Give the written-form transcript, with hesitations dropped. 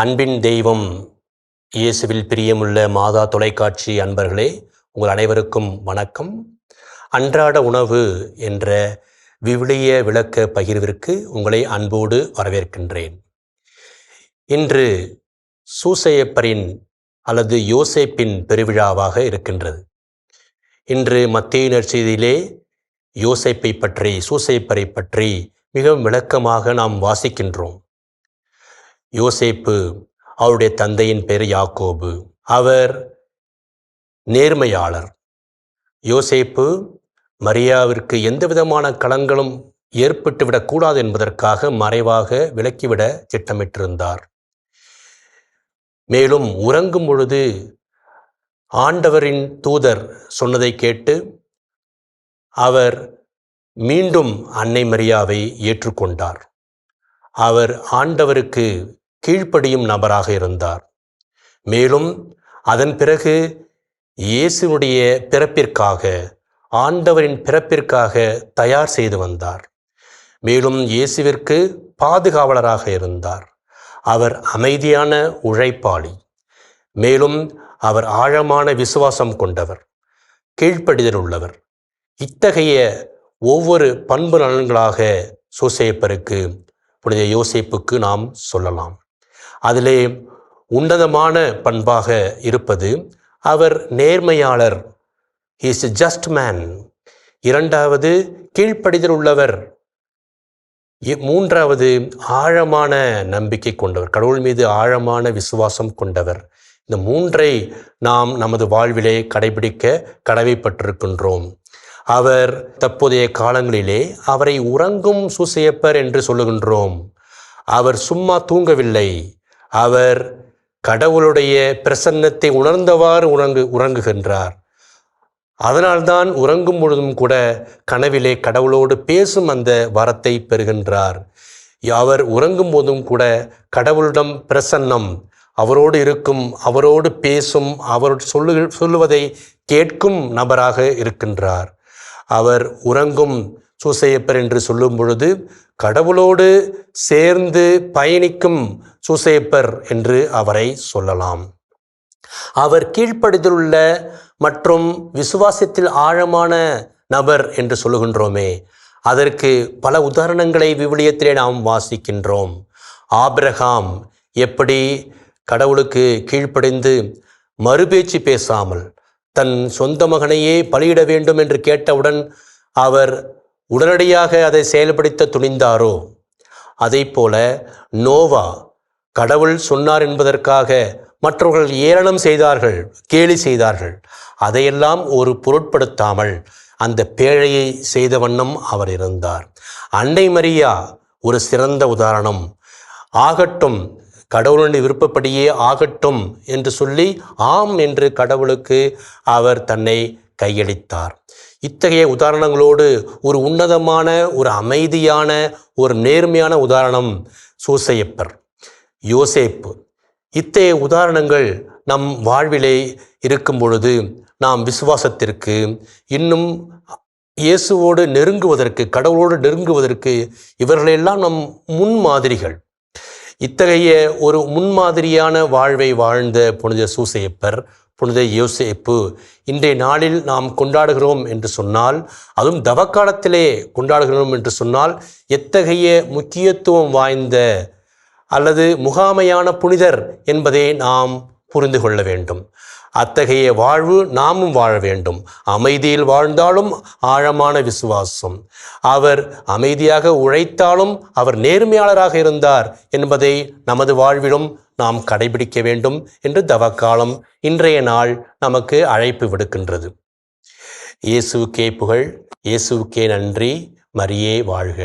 அன்பின் தெய்வம் இயேசுவில் பிரியமுள்ள மாதா தொலைக்காட்சி அன்பர்களே, உங்கள் அனைவருக்கும் வணக்கம். அன்றாட உணவு என்ற விவிலிய விளக்க பகிர்விற்கு உங்களை அன்போடு வரவேற்கின்றேன். இன்று சூசையப்பரின் அல்லது யோசேப்பின் பெருவிழாவாக இருக்கின்றது. இன்று மத்தேயு நற்செய்தியிலே யோசேப்பை பற்றி, சூசையப்பரை பற்றி மிகவும் விளக்கமாக நாம் வாசிக்கின்றோம். யோசேப்பு, அவருடைய தந்தையின் பெயர் யாக்கோபு. அவர் நேர்மையாளர். யோசேப்பு மரியாவிற்கு எந்த விதமான களங்களும் ஏற்பட்டுவிடக்கூடாது என்பதற்காக மறைவாக விலக்கிவிட திட்டமிட்டிருந்தார். மேலும் உறங்கும் பொழுது ஆண்டவரின் தூதர் சொன்னதை கேட்டு அவர் மீண்டும் அன்னை மரியாவை ஏற்றுக்கொண்டார். அவர் ஆண்டவருக்கு கீழ்ப்படியும் நபராக இருந்தார். மேலும் அதன் பிறகு இயேசுனுடைய பிறப்பிற்காக, ஆண்டவரின் பிறப்பிற்காக தயார் செய்து வந்தார். மேலும் இயேசுவிற்கு பாதுகாவலராக இருந்தார். அவர் அமைதியான உழைப்பாளி. மேலும் அவர் ஆழமான விசுவாசம் கொண்டவர், கீழ்ப்படிதல் உள்ளவர். இத்தகைய ஒவ்வொரு பண்பு நலன்களாக சூசையப்பருக்கு, புனித யோசேப்புக்கு நாம் சொல்லலாம். அதிலே உன்னதமான பண்பாக இருப்பது அவர் நேர்மையாளர். he is a just man. இரண்டாவது, கீழ்ப்படிதல் உள்ளவர். மூன்றாவது, ஆழமான நம்பிக்கை கொண்டவர், கடவுள் மீது ஆழமான விசுவாசம் கொண்டவர். இந்த மூன்றை நாம் நமது வாழ்விலே கடைபிடிக்க கடமைப்பட்டிருக்கின்றோம். அவர் தற்போதைய காலங்களிலே அவரை உறங்கும் சூசையப்பர் என்று சொல்லுகின்றோம். அவர் சும்மா தூங்கவில்லை. அவர் கடவுளுடைய பிரசன்னத்தை உணர்ந்தவாறு உறங்குகின்றார். அதனால்தான் உறங்கும் பொழுதும் கூட கனவிலே கடவுளோடு பேசும் அந்த வரத்தை பெறுகின்றார். அவர் உறங்கும் போதும் கூட கடவுளிடம் பிரசன்னம், அவரோடு இருக்கும், அவரோடு பேசும், அவர் சொல்லுவதை கேட்கும் நபராக இருக்கின்றார். அவர் உறங்கும் சூசையப்பர் என்று சொல்லும் பொழுது கடவுளோடு சேர்ந்து பயணிக்கும் சூசையப்பர் என்று அவரை சொல்லலாம். அவர் கீழ்ப்படிதலுள்ள மற்றும் விசுவாசத்தில் ஆழமான நபர் என்று சொல்லுகின்றோமே, அதற்கு பல உதாரணங்களை விவிலியத்திலே நாம் வாசிக்கின்றோம். ஆபிரகாம் எப்படி கடவுளுக்கு கீழ்ப்படிந்து மறுபேச்சு பேசாமல் தன் சொந்த மகனையே பலியிட வேண்டும் என்று கேட்டவுடன் அவர் உடனடியாக அதை செயல்படுத்த துணிந்தாரோ, அதை போல நோவா கடவுள் சொன்னார் என்பதற்காக மற்றவர்கள் ஏளனம் செய்தார்கள், கேலி செய்தார்கள். அதையெல்லாம் ஒரு பொருட்படுத்தாமல் அந்த பேழையை செய்த வண்ணம் அவர் இருந்தார். அன்னை மரியா ஒரு சிறந்த உதாரணம். ஆகட்டும், கடவுளுடைய விருப்பப்படியே ஆகட்டும் என்று சொல்லி ஆம் என்று கடவுளுக்கு அவர் தன்னை கையளித்தார். இத்தகைய உதாரணங்களோடு ஒரு உன்னதமான, ஒரு அமைதியான, ஒரு நேர்மையான உதாரணம் சூசையப்பர், யோசேப்பு. இத்தகைய உதாரணங்கள் நம் வாழ்விலே இருக்கும் பொழுது நாம் விசுவாசத்திற்கு, இன்னும் இயேசுவோடு நெருங்குவதற்கு, கடவுளோடு நெருங்குவதற்கு இவர்களெல்லாம் நம் முன்மாதிரிகள். இத்தகைய ஒரு முன்மாதிரியான வாழ்வை வாழ்ந்த புனித சூசையப்பர், புனித யோசேப்பு இன்றைய நாளில் நாம் கொண்டாடுகிறோம் என்று சொன்னால், அதுவும் தவக்காலத்திலே கொண்டாடுகிறோம் என்று சொன்னால், எத்தகைய முக்கியத்துவம் வாய்ந்த அல்லது முகாமையான புனிதர் என்பதை நாம் புரிந்து கொள்ள வேண்டும். அத்தகைய வாழ்வு நாமும் வாழ வேண்டும். அமைதியில் வாழ்ந்தாலும் ஆழமான விசுவாசம். அவர் அமைதியாக உழைத்தாலும் அவர் நேர்மையாளராக இருந்தார் என்பதை நமது வாழ்விலும் நாம் கடைபிடிக்க வேண்டும் என்று தவக்காலம் இன்றைய நாள் நமக்கு அழைப்பு விடுக்கின்றது. இயேசுவுக்கே புகழ், இயேசுவுக்கே நன்றி. மரியே வாழ்க.